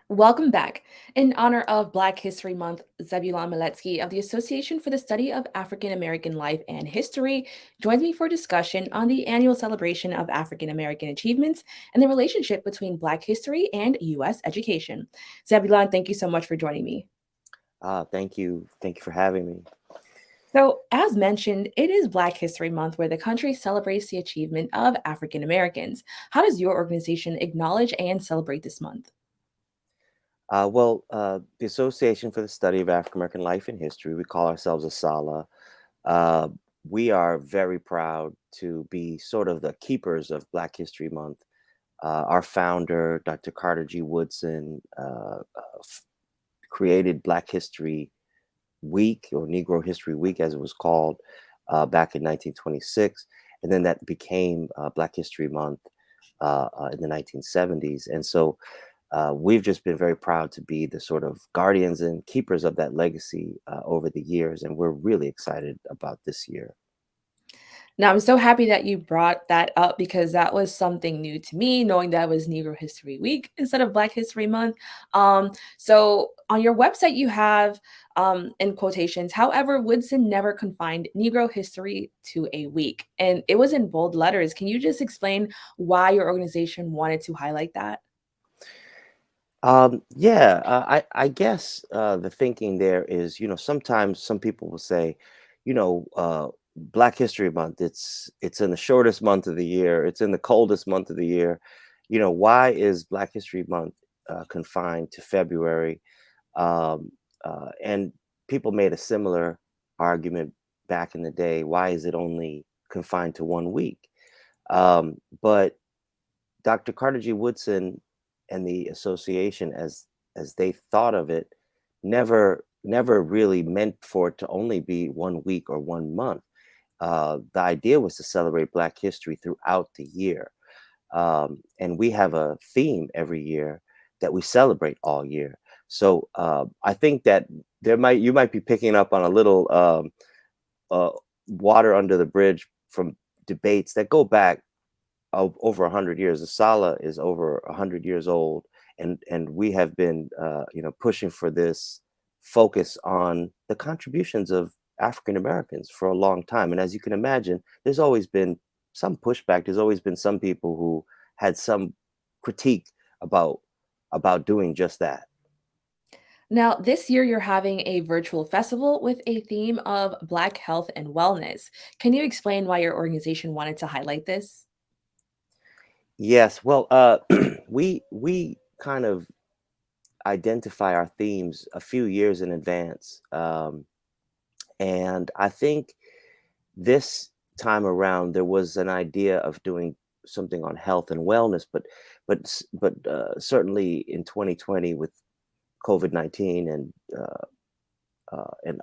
Welcome back. In honor of Black History Month, Zebulon Miletsky of the Association for the Study of African American Life and History joins me for discussion on the annual celebration of African American achievements and the relationship between Black history and U.S. education. Zebulon, thank you so much for joining me. Thank you. Thank you for having me. So, as mentioned, it is Black History Month where the country celebrates the achievement of African Americans. How does your organization acknowledge and celebrate this month? The Association for the Study of African American Life and History, we call ourselves ASALA. Uh, we are very proud to be sort of the keepers of Black History Month. Our founder, Dr. Carter G. Woodson, created Black History Week, or Negro History Week as it was called, back in 1926. And then that became Black History Month in the 1970s. And so we've just been very proud to be the sort of guardians and keepers of that legacy over the years. And we're really excited about this year. Now, I'm so happy that you brought that up because that was something new to me, knowing that it was Negro History Week instead of Black History Month. So on your website, you have in quotations, however, Woodson never confined Negro history to a week. And it was in bold letters. Can you just explain why your organization wanted to highlight that? I guess the thinking there is, sometimes some people will say, you know, uh, Black History Month, it's in the shortest month of the year, it's in the coldest month of the year. Why is Black History Month confined to February? Um, and people made a similar argument back in the day. Why is it only confined to 1 week? But Dr. Carter G. Woodson and the association, as they thought of it, never really meant for it to only be 1 week or 1 month. The idea was to celebrate Black history throughout the year, and we have a theme every year that we celebrate all year. So I think that you might be picking up on a little uh, water under the bridge from debates that go back over 100 years. The Sala is over 100 years old, and we have been, pushing for this focus on the contributions of African Americans for a long time. And as you can imagine, there's always been some pushback. There's always been some people who had some critique about doing just that. Now, this year you're having a virtual festival with a theme of Black health and wellness. Can you explain why your organization wanted to highlight this? Yes, well, we kind of identify our themes a few years in advance. And I think this time around there was an idea of doing something on health and wellness, but certainly in 2020 with COVID-19 and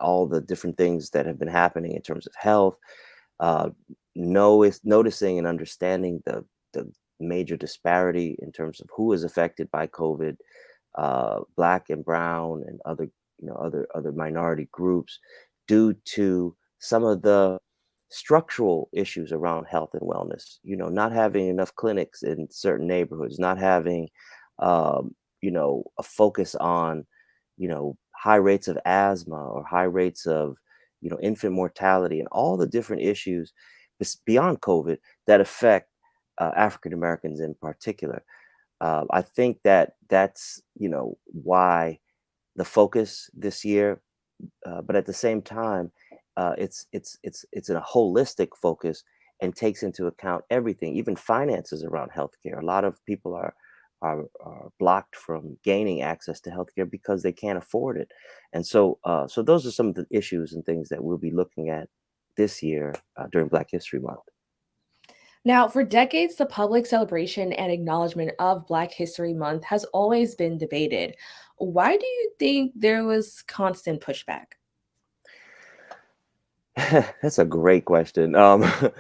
all the different things that have been happening in terms of health, uh, noticing and understanding the major disparity in terms of who is affected by COVID, Black and Brown and other other minority groups, due to some of the structural issues around health and wellness. Not having enough clinics in certain neighborhoods, not having a focus on high rates of asthma or high rates of infant mortality and all the different issues beyond COVID that affect African Americans in particular. I think that that's why the focus this year, but at the same time, it's a holistic focus and takes into account everything, even finances around healthcare. A lot of people are blocked from gaining access to healthcare because they can't afford it, and so those are some of the issues and things that we'll be looking at this year during Black History Month. Now, for decades, the public celebration and acknowledgement of Black History Month has always been debated. Why do you think there was constant pushback? That's a great question. I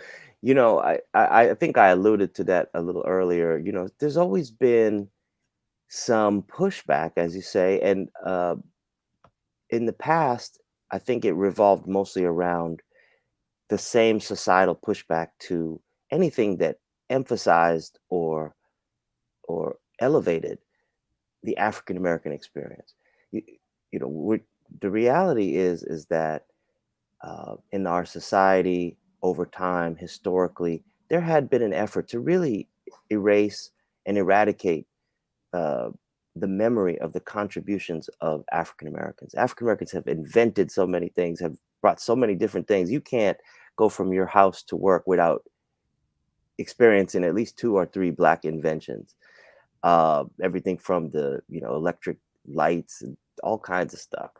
think I alluded to that a little earlier. There's always been some pushback, as you say, and in the past, I think it revolved mostly around the same societal pushback to anything that emphasized or elevated the African American experience. You, you know, the reality is that in our society over time, historically, there had been an effort to really erase and eradicate uh, the memory of the contributions of African Americans. African Americans have invented so many things, have brought so many different things. You can't go from your house to work without experiencing at least two or three Black inventions. Everything from the electric lights and all kinds of stuff.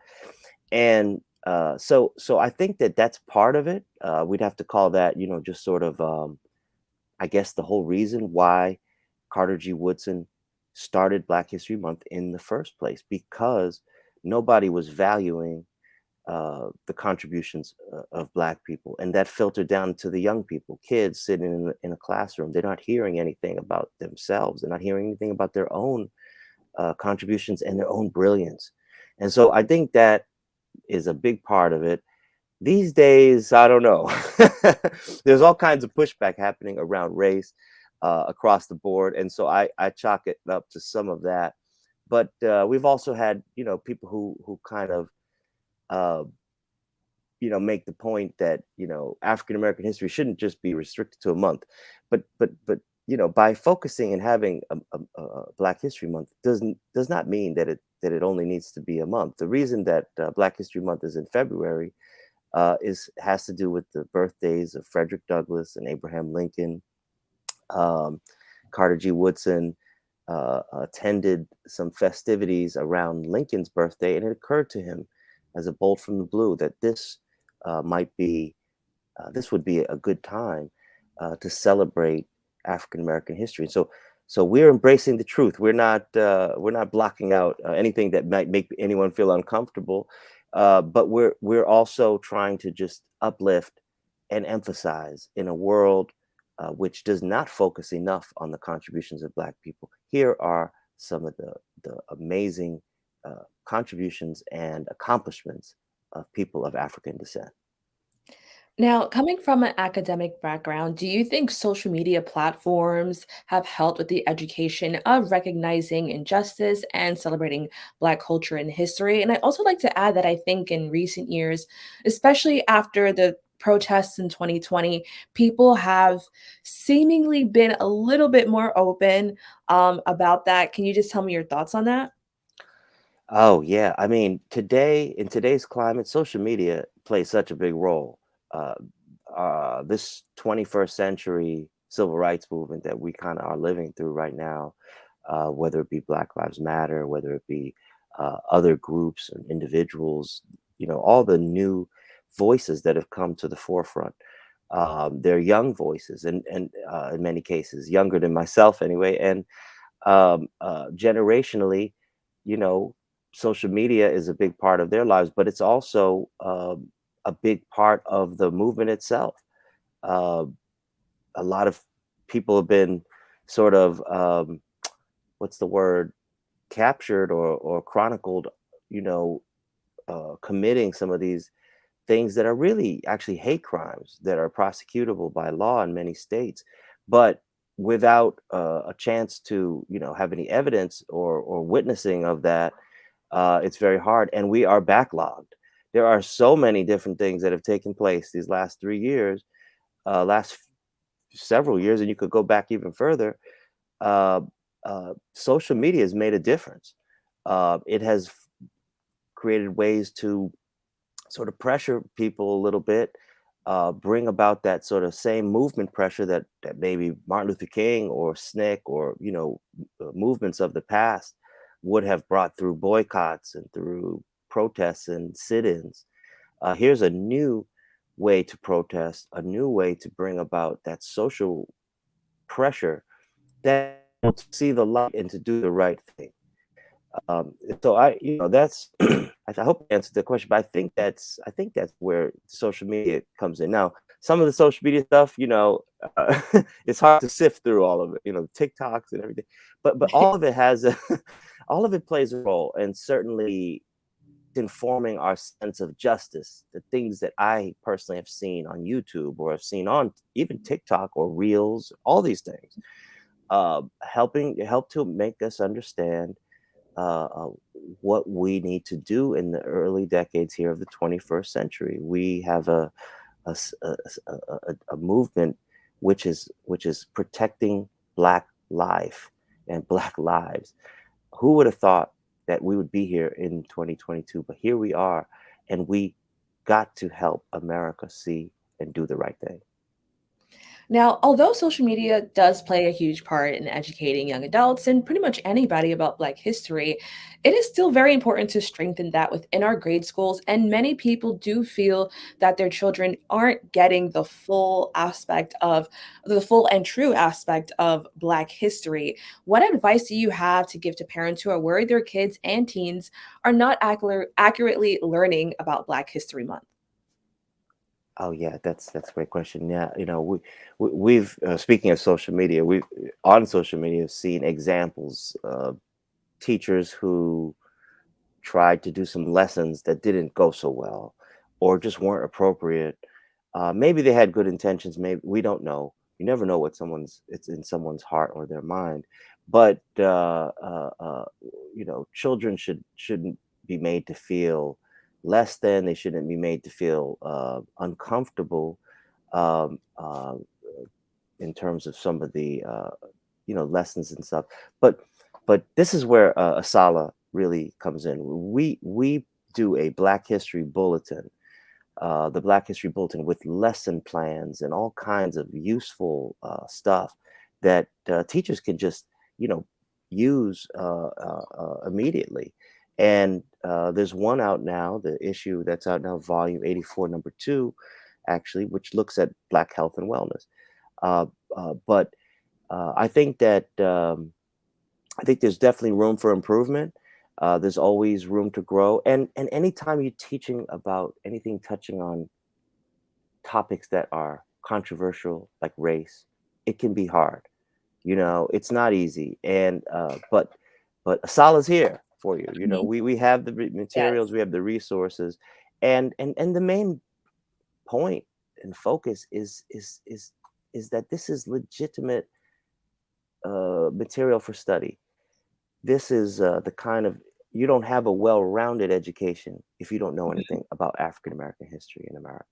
And so I think that that's part of it. We'd have to call that just sort of I guess the whole reason why Carter G. Woodson started Black History Month in the first place, because nobody was valuing the contributions of Black people, and that filtered down to the young people, kids sitting in a classroom. They're not hearing anything about themselves. They're not hearing anything about their own contributions and their own brilliance. And so I think that is a big part of it. These days, I don't know. There's all kinds of pushback happening around race across the board, and so I chalk it up to some of that. But we've also had people who kind of uh, make the point that African American history shouldn't just be restricted to a month, but by focusing and having a Black History Month does not mean that it only needs to be a month. The reason that Black History Month is in February has to do with the birthdays of Frederick Douglass and Abraham Lincoln. Carter G. Woodson attended some festivities around Lincoln's birthday, and it occurred to him as a bolt from the blue that this would be a good time to celebrate African American history. So we're embracing the truth. We're not blocking out anything that might make anyone feel uncomfortable, but we're also trying to just uplift and emphasize in a world which does not focus enough on the contributions of Black people. Here are some of the amazing contributions and accomplishments of people of African descent. Now, coming from an academic background, do you think social media platforms have helped with the education of recognizing injustice and celebrating Black culture and history? And I also like to add that I think in recent years, especially after the protests in 2020, people have seemingly been a little bit more open about that. Can you just tell me your thoughts on that? Oh yeah, I mean, in today's climate, social media plays such a big role. Uh, this 21st century civil rights movement that we kind of are living through right now, whether it be Black Lives Matter, whether it be other groups and individuals, all the new voices that have come to the forefront. They're young voices, and in many cases younger than myself anyway, and generationally, you know, social media is a big part of their lives, but it's also a big part of the movement itself. Uh, a lot of people have been sort of, what's the word, captured or chronicled, you know, committing some of these things that are really actually hate crimes that are prosecutable by law in many states, but without a chance to, have any evidence or witnessing of that, it's very hard. And we are backlogged. There are so many different things that have taken place these last 3 years, last several years, and you could go back even further. Uh, Social media has made a difference. It has created ways to sort of pressure people a little bit, bring about that sort of same movement pressure that maybe Martin Luther King or SNCC or movements of the past would have brought through boycotts and through protests and sit-ins. Here's a new way to protest, a new way to bring about that social pressure that to see the light and to do the right thing. So that's I hope I answered the question, but I think that's where social media comes in. Now, some of the social media stuff, it's hard to sift through all of it, TikToks and everything, but all of it has all of it plays a role, and certainly informing our sense of justice. The things that I personally have seen on YouTube or have seen on even TikTok or Reels, all these things, help to make us understand uh, uh, what we need to do in the early decades here of the 21st century. We have a movement which is protecting Black life and Black lives. Who would have thought that we would be here in 2022? But here we are, and we got to help America see and do the right thing. Now, although social media does play a huge part in educating young adults and pretty much anybody about Black history, it is still very important to strengthen that within our grade schools. And many people do feel that their children aren't getting the full and true aspect of Black history. What advice do you have to give to parents who are worried their kids and teens are not accurately learning about Black History Month? Oh yeah, that's a great question. Yeah, we've speaking of social media, we on social media have seen examples of teachers who tried to do some lessons that didn't go so well or just weren't appropriate. Maybe they had good intentions, maybe we don't know. You never know what it's in someone's heart or their mind. But children shouldn't be made to feel less than. They shouldn't be made to feel uncomfortable, um, uh, in terms of some of the lessons and stuff. But this is where Asala really comes in. We do a Black History Bulletin, the Black History Bulletin, with lesson plans and all kinds of useful stuff that teachers can just use immediately. And there's one out now, the issue that's out now, volume 84, number 2, actually, which looks at Black health and wellness. But I think there's definitely room for improvement. There's always room to grow, and anytime you're teaching about anything touching on topics that are controversial, like race, it can be hard. It's not easy, and but Asala's here for you. Mhm. We have the Yes. materials, we have the resources, and the main point and focus is that this is legitimate material for study. This is the kind of you don't have a well-rounded education if you don't know anything about African American history in America.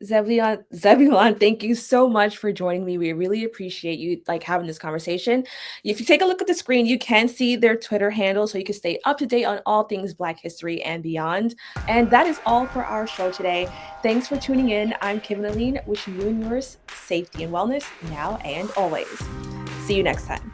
Zebulon, thank you so much for joining me. We really appreciate you like having this conversation. If you take a look at the screen, you can see their Twitter handle so you can stay up to date on all things Black history and beyond. And that is all for our show today. Thanks for tuning in. I'm Kibin Alleyne, wishing you and yours safety and wellness now and always. See you next time.